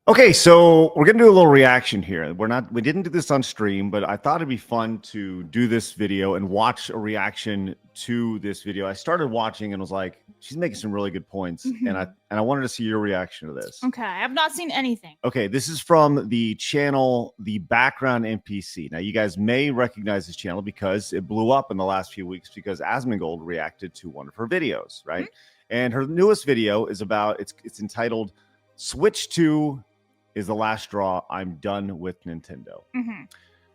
Okay, so we're gonna do a little reaction here. We didn't do this on stream, but I thought it'd be fun to do this video and watch a reaction to this video. I started watching and was like, she's making some really good points, and I wanted to see your reaction to this. Okay, I have not seen anything. Okay, this is from the channel The Background NPC. Now, you guys may recognize this channel because it blew up in the last few weeks because Asmongold reacted to one of her videos, right? And her newest video is about it's entitled "Switch 2 is the last straw. I'm done with Nintendo."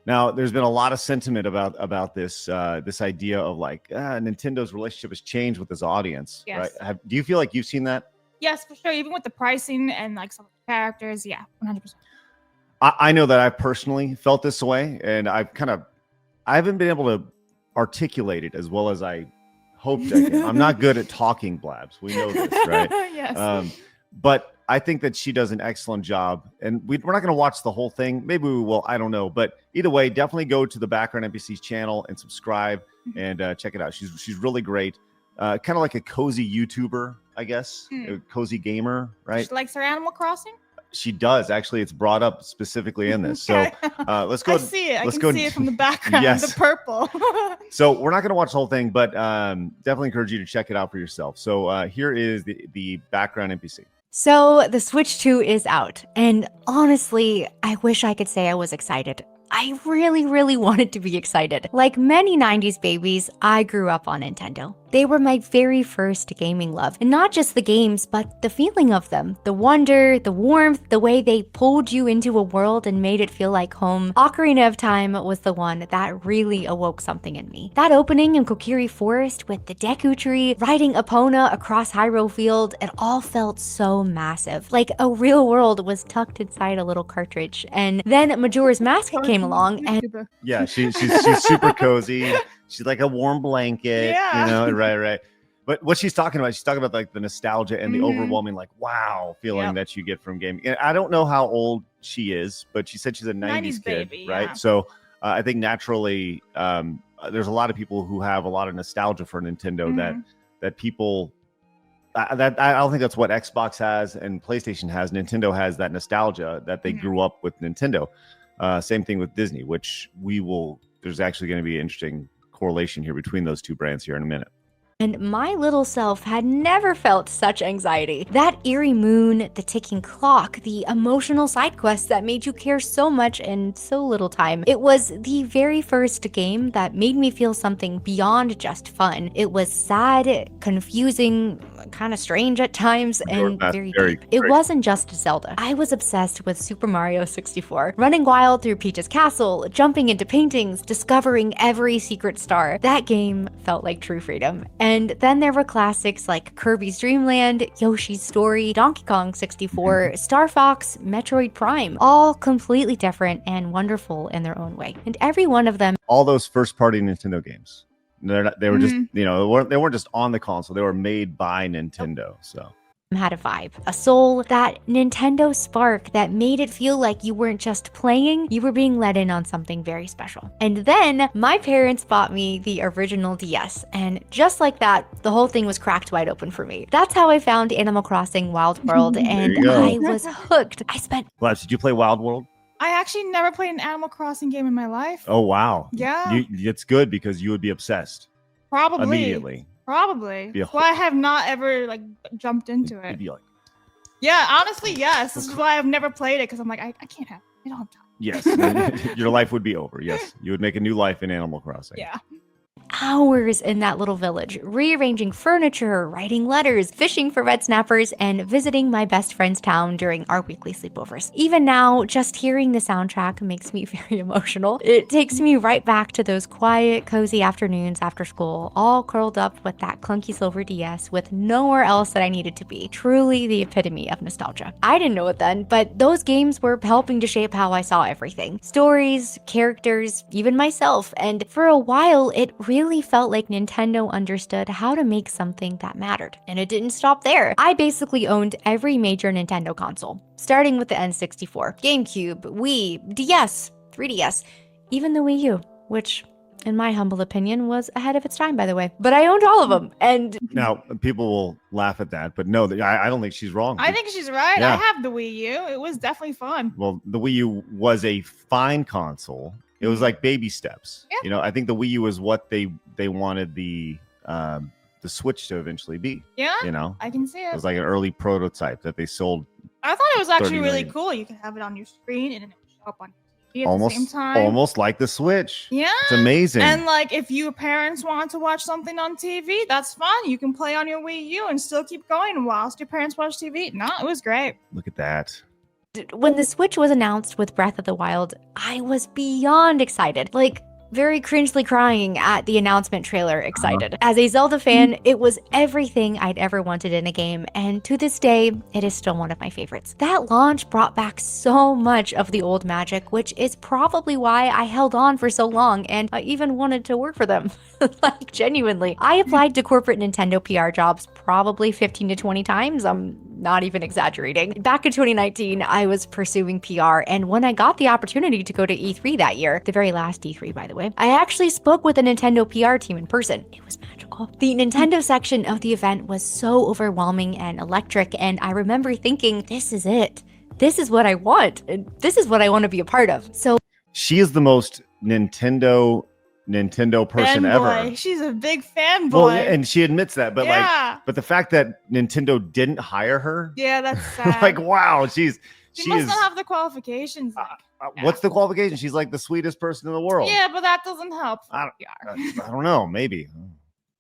Now, there's been a lot of sentiment about this this idea of like Nintendo's relationship has changed with its audience. Yes. Right? Do you feel like you've seen that? Yes, for sure. Even with the pricing and like some of the characters, yeah, 100%. I know that I personally felt this way, and I haven't been able to articulate it as well as I hoped I can. I'm not good at talking, Blabs. We know this, right? Yes. But I think that she does an excellent job, and we're not going to watch the whole thing. Maybe we will. I don't know. But either way, definitely go to the Background NPC's channel and subscribe and check it out. She's really great. Kind of like a cozy YouTuber, I guess. A cozy gamer, right? She likes her Animal Crossing? She does. Actually, it's brought up specifically in this. So let's go. I see it. I can see it from the background, Yes. the purple. So we're not going to watch the whole thing, but definitely encourage you to check it out for yourself. So here is the Background NPC. So the Switch 2 is out, and honestly, I wish I could say I was excited. I really wanted to be excited. Like many 90s babies, I grew up on Nintendo. They were my very first gaming love. And not just the games, but the feeling of them. The wonder, the warmth, the way they pulled you into a world and made it feel like home. Ocarina of Time was the one that really awoke something in me. That opening in Kokiri Forest with the Deku Tree, riding Epona across Hyrule Field, it all felt so massive. Like a real world was tucked inside a little cartridge. And then Majora's Mask came along and yeah, she's super cozy. She's like a warm blanket, you know, right. But what she's talking about like the nostalgia and the overwhelming like wow feeling that you get from gaming. And I don't know how old she is, but she said she's a 90s kid, baby, right? So I think naturally there's a lot of people who have a lot of nostalgia for Nintendo that people I don't think that's what Xbox has and PlayStation has. Nintendo has that nostalgia that they grew up with Nintendo. Same thing with Disney, which there's actually going to be an interesting correlation here between those two brands here in a minute. And my little self had never felt such anxiety. That eerie moon, the ticking clock, the emotional side quests that made you care so much in so little time. It was the very first game that made me feel something beyond just fun. It was sad, confusing, kind of strange at times, and very deep. It wasn't just Zelda. I was obsessed with Super Mario 64, running wild through Peach's castle, jumping into paintings, discovering every secret star. That game felt like true freedom. And then there were classics like Kirby's Dream Land, Yoshi's Story, Donkey Kong 64, Star Fox, Metroid Prime, all completely different and wonderful in their own way. And every one of them, all those first-party Nintendo games, they were just, you know, they weren't just on the console; they were made by Nintendo. So had a vibe, a soul, that Nintendo spark that made it feel like you weren't just playing, you were being let in on something very special. And then my parents bought me the original DS, and just like that, the whole thing was cracked wide open for me. That's how I found Animal Crossing Wild World, and I was hooked. Blabs, did you play Wild World? I actually never played an Animal Crossing game in my life. Oh wow. Yeah. It's good because you would be obsessed. Probably. Immediately. Probably. That's why I have not ever like jumped into it. Be like, yeah, honestly, yes. This is why I've never played it because I'm like, I can't have. I don't have time. Yes, your life would be over. Yes, you would make a new life in Animal Crossing. Yeah. Hours in that little village, rearranging furniture, writing letters, fishing for red snappers, and visiting my best friend's town during our weekly sleepovers. Even now, just hearing the soundtrack makes me very emotional. It takes me right back to those quiet, cozy afternoons after school, all curled up with that clunky silver DS with nowhere else that I needed to be. Truly the epitome of nostalgia. I didn't know it then, but those games were helping to shape how I saw everything. Stories, characters, even myself, and for a while, it really felt like Nintendo understood how to make something that mattered. And it didn't stop there. I basically owned every major Nintendo console, starting with the N64, GameCube, Wii, DS, 3DS, even the Wii U, which in my humble opinion, was ahead of its time, by the way. But I owned all of them. And Now, people will laugh at that, but no, I don't think she's wrong. I think she's right. Yeah. I have the Wii U. It was definitely fun. Well, the Wii U was a fine console. It was like baby steps. Yeah. You know, I think the Wii U is what they wanted the Switch to eventually be. Yeah, You know, I can see it it. was like an early prototype that they sold. I thought it was actually 30 really million. cool. You could have it on your screen and it would show up on TV at the same Almost, time. almost like the Switch. Yeah. It's amazing. And like, if your parents want to watch something on TV, that's fun. You can play on your Wii U and still keep going whilst your parents watch TV. No, it was great. Look at that. when the Switch was announced with Breath of the Wild, I was beyond excited. Like, very cringely crying at the announcement trailer excited. As a Zelda fan, it was everything I'd ever wanted in a game, and to this day, it is still one of my favorites. That launch brought back so much of the old magic, which is probably why I held on for so long, and I even wanted to work for them. Like, genuinely. I applied to corporate Nintendo PR jobs probably 15 to 20 times. I'm not even exaggerating. Back in 2019, I was pursuing PR, and when I got the opportunity to go to E3 that year, the very last E3, by the way, I actually spoke with the Nintendo PR team in person. It was magical. The Nintendo section of the event was so overwhelming and electric, and I remember thinking, this is it. This is what I want, and this is what I want to be a part of. So she is the most Nintendo person ever. She's a big fanboy. Well, and she admits that, but yeah. but the fact that Nintendo didn't hire her, Yeah, that's sad. like, wow, she must not have the qualifications. What's the qualification? She's like the sweetest person in the world. Yeah, but that doesn't help. I PR. don't know, maybe.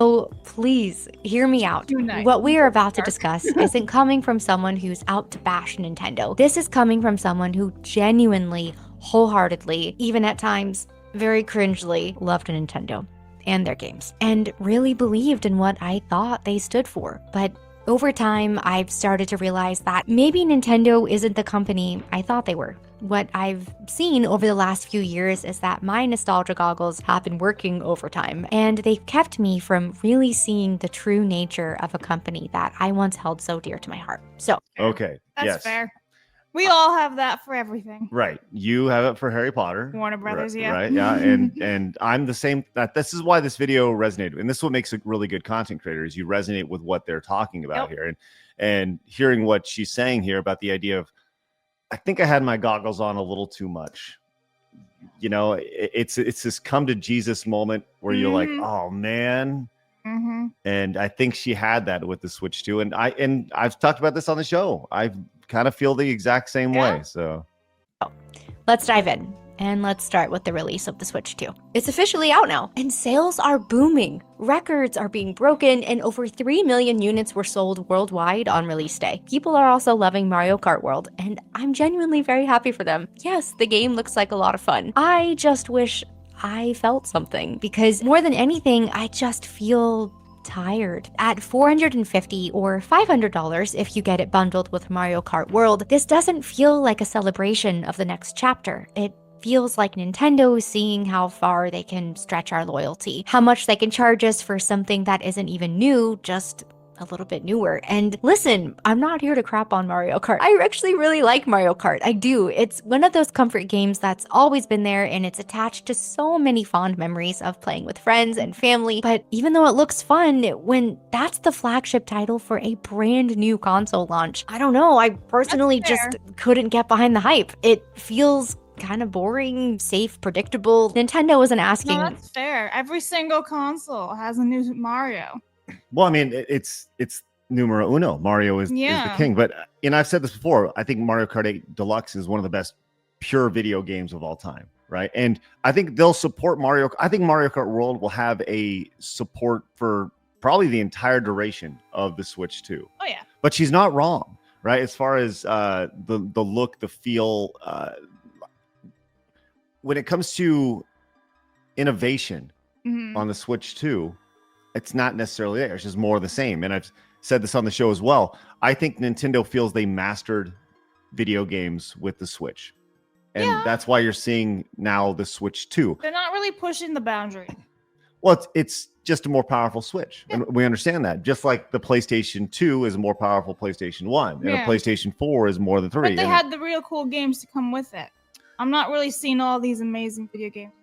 So please hear me out. Too nice. What we are about to discuss isn't coming from someone who's out to bash Nintendo. This is coming from someone who genuinely, wholeheartedly, even at times very cringely, loved Nintendo and their games, and really believed in what I thought they stood for. But over time, I've started to realize that maybe Nintendo isn't the company I thought they were. What I've seen over the last few years is that my nostalgia goggles have been working overtime, and they've kept me from really seeing the true nature of a company that I once held so dear to my heart. So, Okay. That's yes. fair. We all have that for everything. Right. You have it for Harry Potter. Warner Brothers, right, yeah. Right. Yeah. And I'm the same. This is why this video resonated. And this is what makes a really good content creator is you resonate with what they're talking about here. And hearing what she's saying here about the idea of, I think I had my goggles on a little too much. You know, it's this come to Jesus moment where you're like, oh man. Mm-hmm. And I think she had that with the Switch too. And I've talked about this on the show. I kind of feel the exact same way. So let's dive in. And let's start with the release of the Switch 2. It's officially out now, and sales are booming. Records are being broken, and over 3 million units were sold worldwide on release day. People are also loving Mario Kart World, and I'm genuinely very happy for them. Yes, the game looks like a lot of fun. I just wish I felt something, because more than anything, I just feel tired. At $450 or $500 if you get it bundled with Mario Kart World, this doesn't feel like a celebration of the next chapter. It feels like Nintendo seeing how far they can stretch our loyalty, how much they can charge us for something that isn't even new, just a little bit newer. And listen, I'm not here to crap on Mario Kart. I actually really like Mario Kart. I do. It's one of those comfort games that's always been there, and it's attached to so many fond memories of playing with friends and family. But even though it looks fun, when that's the flagship title for a brand new console launch, I don't know. I personally just couldn't get behind the hype. It feels kind of boring, safe, predictable. Nintendo isn't asking. No, that's fair. Every single console has a new Mario. well, I mean, it's numero uno. Mario is the king. But I've said this before. I think Mario Kart 8 Deluxe is one of the best pure video games of all time, right? And I think they'll support Mario. I think Mario Kart World will have a support for probably the entire duration of the Switch 2. Oh yeah. But she's not wrong, right? As far as the look, the feel. When it comes to innovation on the Switch 2, it's not necessarily there. It's just more of the same. And I've said this on the show as well. I think Nintendo feels they mastered video games with the Switch. And that's why you're seeing now the Switch 2. They're not really pushing the boundary. Well, it's just a more powerful Switch. And we understand that. Just like the PlayStation 2 is a more powerful PlayStation 1. And a PlayStation 4 is more than 3. But they had the real cool games to come with it. I'm not really seeing all these amazing video games.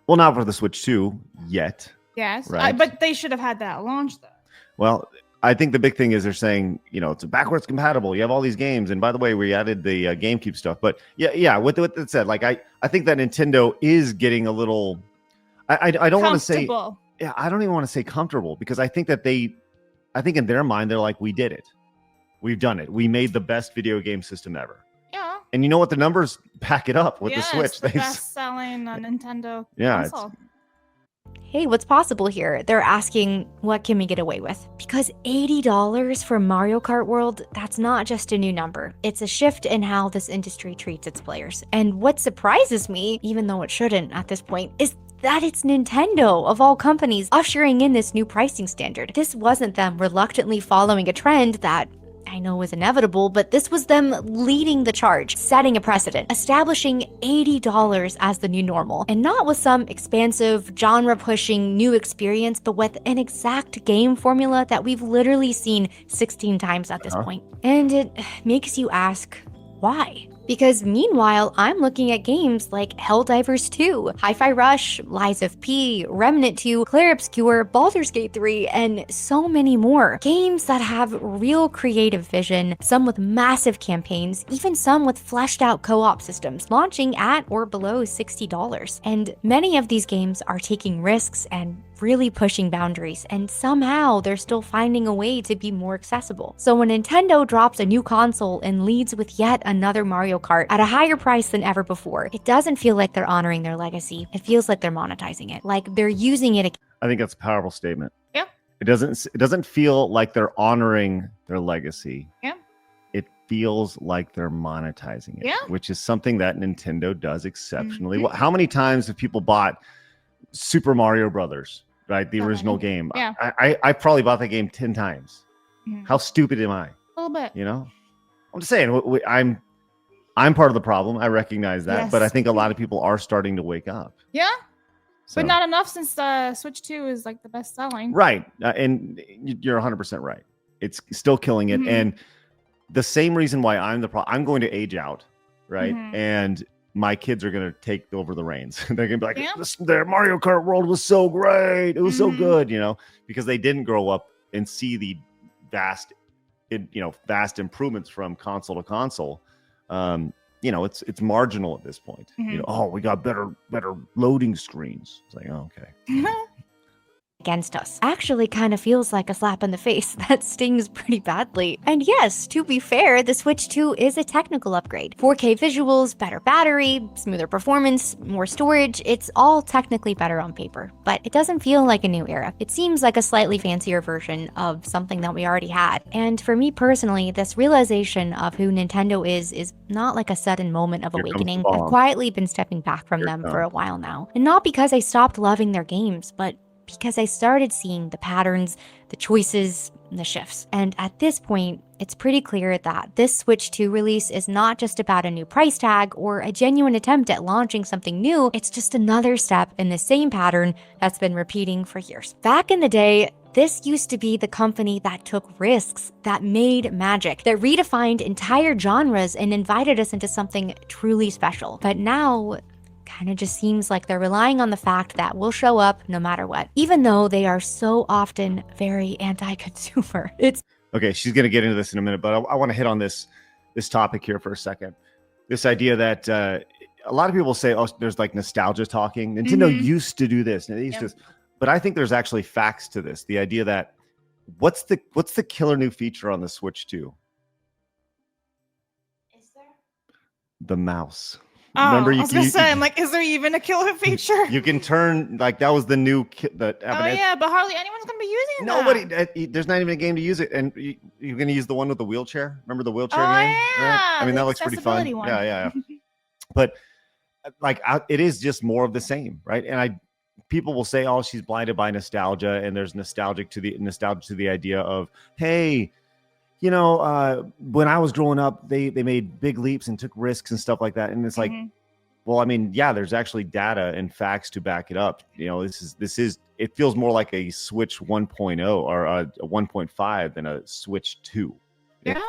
Well, not for the Switch 2 yet. Yes, Right. but they should have had that launch though. Well, I think the big thing is they're saying, it's backwards compatible. You have all these games, and by the way, we added the GameCube stuff. But yeah. With that said, like I think that Nintendo is getting a little. I don't want to say. Yeah, I don't even want to say comfortable, because I think that I think in their mind they're like, we did it, we've done it, we made the best video game system ever. Yeah. And you know what? The numbers back it up with the Switch. It's the best-selling Nintendo console. Hey, what's possible here? They're asking, what can we get away with? Because $80 for Mario Kart World, that's not just a new number. It's a shift in how this industry treats its players. And what surprises me, even though it shouldn't at this point, is that it's Nintendo, of all companies, ushering in this new pricing standard. This wasn't them reluctantly following a trend that I know was inevitable, but this was them leading the charge, setting a precedent, establishing $80 as the new normal, and not with some expansive, genre-pushing new experience, but with an exact game formula that we've literally seen 16 times at this point. And it makes you ask, why? Because meanwhile, I'm looking at games like Helldivers 2, Hi-Fi Rush, Lies of P, Remnant 2, Clair Obscur, Baldur's Gate 3, and so many more. Games that have real creative vision, some with massive campaigns, even some with fleshed out co-op systems, launching at or below $60. And many of these games are taking risks and really pushing boundaries, and somehow they're still finding a way to be more accessible. So when Nintendo drops a new console and leads with yet another Mario Kart at a higher price than ever before, it doesn't feel like they're honoring their legacy. It feels like they're monetizing it, like they're using it. I think that's a powerful statement. Yeah. It doesn't feel like they're honoring their legacy. Yeah. It feels like they're monetizing it, which is something that Nintendo does exceptionally well. How many times have people bought Super Mario Brothers? Right, the original game. Yeah. I probably bought that game 10 times. How stupid am I? A little bit. I'm just saying. I'm part of the problem. I recognize that, but I think a lot of people are starting to wake up. Yeah, but not enough, since Switch 2 is like the best selling. Right, and you're 100% right. It's still killing it, and the same reason why I'm going to age out, right, and my kids are going to take over the reins. They're going to be like, their Mario Kart World was so great. It was so good, because they didn't grow up and see the vast improvements from console to console. It's marginal at this point. We got better loading screens. It's like, oh, okay. Against us. Actually kind of feels like a slap in the face that stings pretty badly. And yes, to be fair, the Switch 2 is a technical upgrade. 4K visuals, better battery, smoother performance, more storage, it's all technically better on paper. But it doesn't feel like a new era. It seems like a slightly fancier version of something that we already had. And for me personally, this realization of who Nintendo is not like a sudden moment of awakening. I've quietly been stepping back from them for a while now. And not because I stopped loving their games, but because I started seeing the patterns, the choices, and the shifts. And at this point, it's pretty clear that this Switch 2 release is not just about a new price tag or a genuine attempt at launching something new, it's just another step in the same pattern that's been repeating for years. Back in the day, this used to be the company that took risks, that made magic, that redefined entire genres and invited us into something truly special. But now, kind of just seems like they're relying on the fact that we'll show up no matter what, even though they are so often very anti-consumer. It's okay. She's going to get into this in a minute, but I want to hit on this topic here for a second. This idea that a lot of people say, oh, there's like nostalgia talking. Nintendo used to do this, and they used to, but I think there's actually facts to this. The idea that what's the killer new feature on the Switch 2? Is there? The mouse. Oh, remember, I was gonna say, I'm like, is there even a killer feature? You can turn, like, that was the new but hardly anyone's gonna be using nobody. There's not even a game to use it, and you're gonna use the one with the wheelchair. Remember the wheelchair game? Yeah, I mean, that looks pretty fun. Yeah. But like, it is just more of the same, right? And people will say, oh, she's blinded by nostalgia, and there's nostalgia to the idea of, hey, when I was growing up, they made big leaps and took risks and stuff like that. And it's like, well, I mean, yeah, there's actually data and facts to back it up. It feels more like a Switch 1.0 or a 1.5 than a Switch 2. Yeah.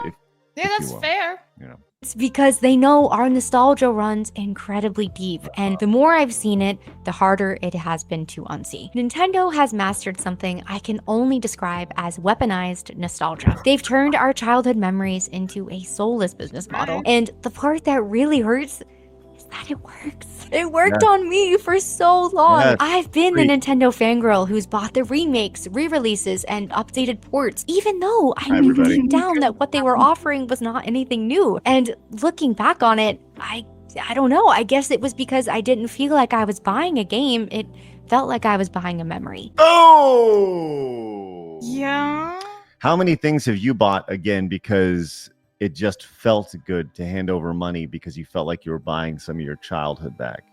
That's fair. It's because they know our nostalgia runs incredibly deep, and the more I've seen it, the harder it has been to unsee. Nintendo has mastered something I can only describe as weaponized nostalgia. They've turned our childhood memories into a soulless business model, and the part that really hurts is that it works. It worked on me for so long. Yes. I've been the Nintendo fangirl who's bought the remakes, re-releases, and updated ports, even though I knew deep down that what they were offering was not anything new. And looking back on it, I don't know. I guess it was because I didn't feel like I was buying a game. It felt like I was buying a memory. Oh! Yeah. How many things have you bought again because it just felt good to hand over money because you felt like you were buying some of your childhood back?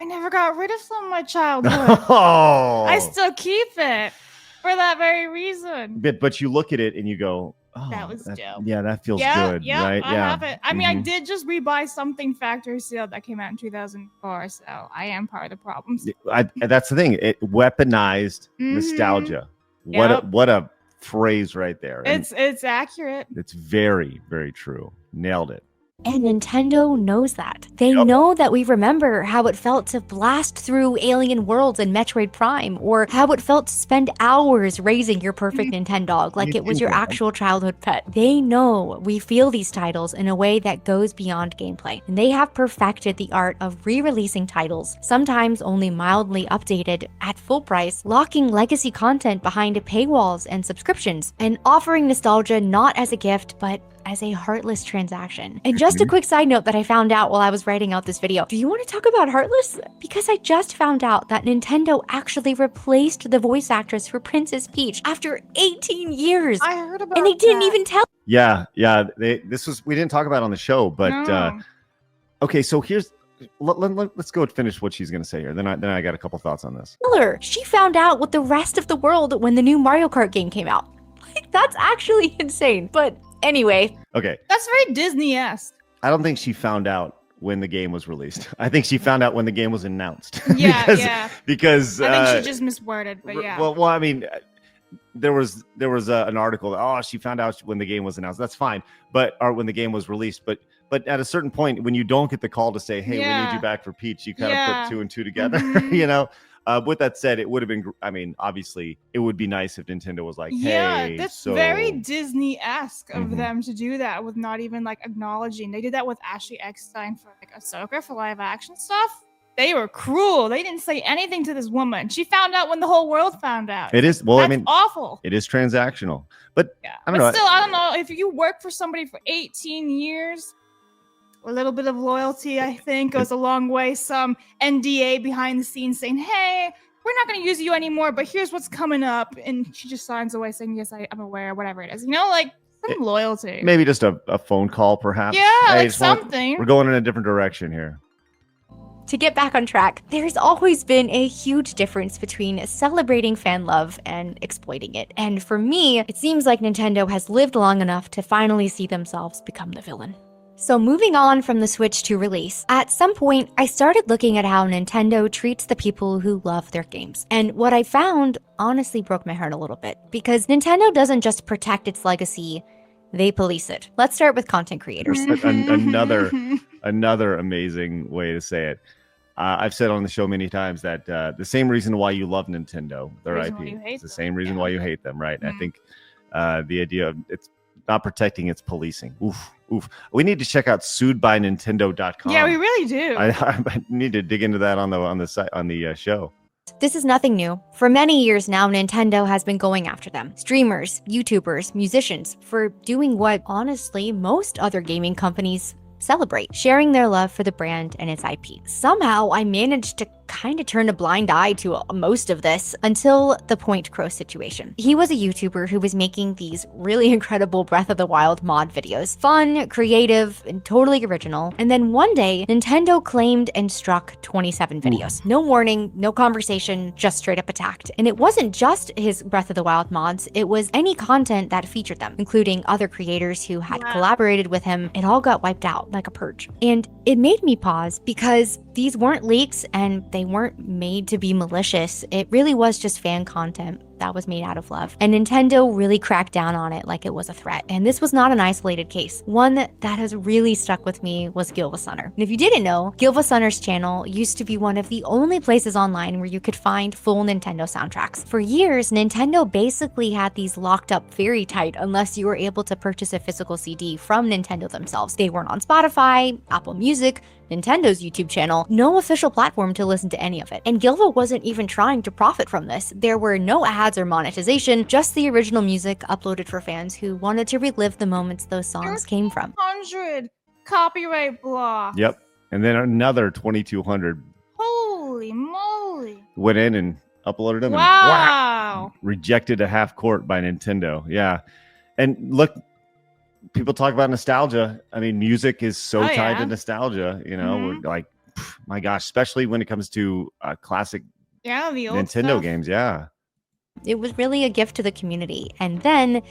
I never got rid of some of my childhood. Oh! I still keep it for that very reason. But you look at it and you go, oh, That was dope. Yeah, that feels Yeah, good, yeah, right? I have it. I mean, I Mhm. did just rebuy something factory sale that came out in 2004, so I am part of the problem. That's the thing. It weaponized Mhm. nostalgia. Yep. What a phrase right there. And It's accurate. it's very, very true. Nailed it. And Nintendo knows that. They know that we remember how it felt to blast through Alien Worlds and Metroid Prime, or how it felt to spend hours raising your perfect Nintendog like it was your actual childhood pet. They know we feel these titles in a way that goes beyond gameplay. And they have perfected the art of re-releasing titles, sometimes only mildly updated, at full price, locking legacy content behind paywalls and subscriptions, and offering nostalgia not as a gift, but as a heartless transaction. And just a quick side note that I found out while I was writing out this video. Do you want to talk about heartless? Because I just found out that Nintendo actually replaced the voice actress for Princess Peach after 18 years. I heard about And they didn't that. even tell. Yeah. We didn't talk about it on the show, but No. okay, so let's go and finish what she's gonna say here. Then I got a couple thoughts on this. her. She found out with the rest of the world when the new Mario Kart game came out. Like, that's actually insane. But anyway. Okay. That's very Disney-esque. I don't think she found out when the game was released. I think she found out when the game was announced. Yeah, because I think she just misworded, but yeah. Well, I mean, there was an article. Oh, she found out when the game was announced. That's fine, or when the game was released. But at a certain point, when you don't get the call to say, "Hey, we need you back for Peach," you kind of put two and two together. You know. With that said, it would have been. I mean, obviously, it would be nice if Nintendo was like, "Hey, that's very Disney-esque of them to do that with not even like acknowledging. They did that with Ashley Eckstein for like Ahsoka for live action stuff. They were cruel. They didn't say anything to this woman. She found out when the whole world found out. It is. Well, that's I mean, awful. It is transactional, but Yeah, I don't know. Still, I don't know if you work for somebody for 18 years. A little bit of loyalty, I think, goes a long way. Some NDA behind the scenes saying, "Hey, we're not going to use you anymore, but here's what's coming up," and she just signs away saying, "Yes, I'm aware," whatever it is. You know, like some loyalty. Maybe just a phone call, perhaps. Yeah, hey, like something. We're going in a different direction here. To get back on track, there's always been a huge difference between celebrating fan love and exploiting it. And for me, it seems like Nintendo has lived long enough to finally see themselves become the villain. So moving on from the Switch to release, at some point, I started looking at how Nintendo treats the people who love their games. And what I found honestly broke my heart a little bit, because Nintendo doesn't just protect its legacy, they police it. Let's start with content creators. Another amazing way to say it. I've said on the show many times that the same reason why you love Nintendo, their IP, is the same reason why you hate them, right? I think the idea of it's not protecting, it's policing. Oof. We need to check out suedbynintendo.com. Yeah, we really do. I need to dig into that on the site, on the show. This is nothing new. For many years now, Nintendo has been going after them. Streamers, YouTubers, musicians, for doing what, honestly, most other gaming companies celebrate, sharing their love for the brand and its IP. Somehow, I managed to kind of turn a blind eye to most of this until the Point Crow situation. He was a YouTuber who was making these really incredible Breath of the Wild mod videos. Fun, creative, and totally original. And then one day, Nintendo claimed and struck 27 videos. No warning, no conversation, just straight up attacked. And it wasn't just his Breath of the Wild mods, it was any content that featured them, including other creators who had collaborated with him. It all got wiped out like a purge. And it made me pause because these weren't leaks and they weren't made to be malicious. It really was just fan content that was made out of love. And Nintendo really cracked down on it like it was a threat. And this was not an isolated case. One that has really stuck with me was Gilva Sunner. And if you didn't know, Gilva Sunner's channel used to be one of the only places online where you could find full Nintendo soundtracks. For years, Nintendo basically had these locked up very tight unless you were able to purchase a physical CD from Nintendo themselves. They weren't on Spotify, Apple Music, Nintendo's YouTube channel, no official platform to listen to any of it. And Gilva wasn't even trying to profit from this. There were no ads or monetization, just the original music uploaded for fans who wanted to relive the moments those songs came from. 100 copyright block. Yep. And then another 2,200 Holy moly. went in and uploaded them. Wow. And rejected a half court by Nintendo. Yeah. And look, people talk about nostalgia. I mean, music is so tied to nostalgia, you know, we're like, my gosh, especially when it comes to classic the old Nintendo stuff. games. Yeah. It was really a gift to the community. And then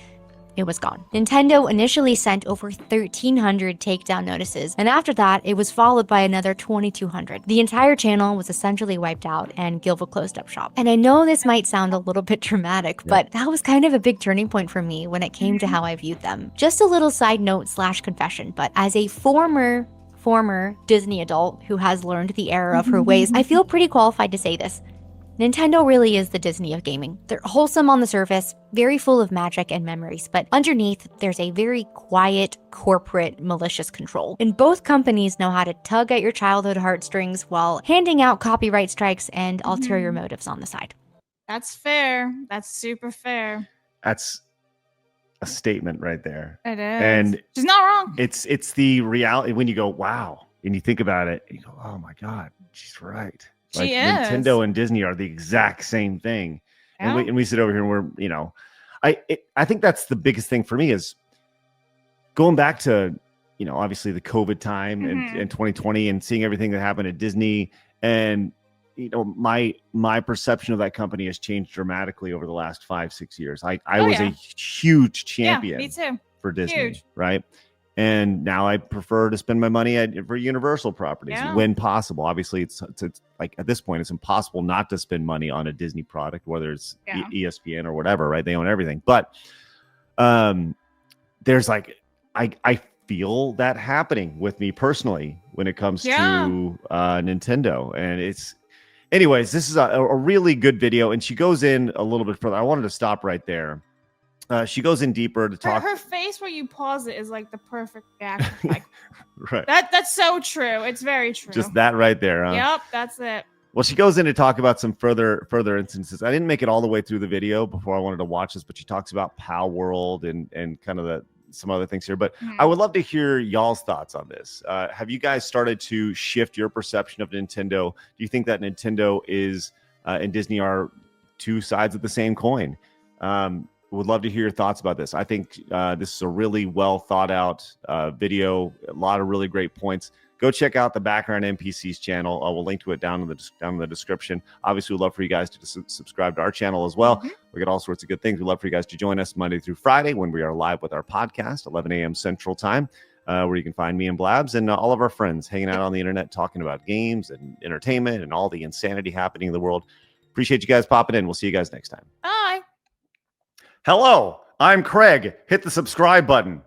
it was gone. Nintendo initially sent over 1,300 takedown notices, and after that, it was followed by another 2,200. The entire channel was essentially wiped out, and Gilva closed up shop. And I know this might sound a little bit dramatic, but that was kind of a big turning point for me when it came to how I viewed them. Just a little side note / confession, but as a former Disney adult who has learned the error of her ways, I feel pretty qualified to say this. Nintendo really is the Disney of gaming. They're wholesome on the surface, very full of magic and memories, but underneath, there's a very quiet, corporate, malicious control. And both companies know how to tug at your childhood heartstrings while handing out copyright strikes and ulterior motives on the side. That's fair. That's super fair. That's a statement right there. It is. And she's not wrong. It's the reality when you go, wow, and you think about it, and you go, oh my God, she's right. Like Nintendo and Disney are the exact same thing. Yeah. And we sit over here and we're, you know, I think that's the biggest thing for me is going back to, you know, obviously the COVID time and 2020 and seeing everything that happened at Disney. And, you know, my perception of that company has changed dramatically over the last 5-6 years. I was a huge champion me too. for Disney, right? And now I prefer to spend my money for Universal properties when possible. Obviously, it's like at this point, it's impossible not to spend money on a Disney product, whether it's ESPN or whatever, right? They own everything. But there's like, I feel that happening with me personally when it comes to Nintendo. And it's, anyways, this is a really good video. And she goes in a little bit further. I wanted to stop right there. She goes in deeper to talk. Her face where you pause it is like the perfect reaction. Like, right. That's so true. It's very true. Just that right there. Huh? Yep, that's it. Well, she goes in to talk about some further instances. I didn't make it all the way through the video before I wanted to watch this, but she talks about Pow World and kind of some other things here. But I would love to hear y'all's thoughts on this. Have you guys started to shift your perception of Nintendo? Do you think that Nintendo is and Disney are two sides of the same coin? Would love to hear your thoughts about this. I think this is a really well thought out video. A lot of really great points. Go check out the Background NPC's channel. We'll link to it down in the description. Obviously, we'd love for you guys to subscribe to our channel as well. We get all sorts of good things. We'd love for you guys to join us Monday through Friday when we are live with our podcast, 11 a.m. Central Time, where you can find me and Blabs and all of our friends hanging out on the internet, talking about games and entertainment and all the insanity happening in the world. Appreciate you guys popping in. We'll see you guys next time. Bye. Hello, I'm Craig. Hit the subscribe button.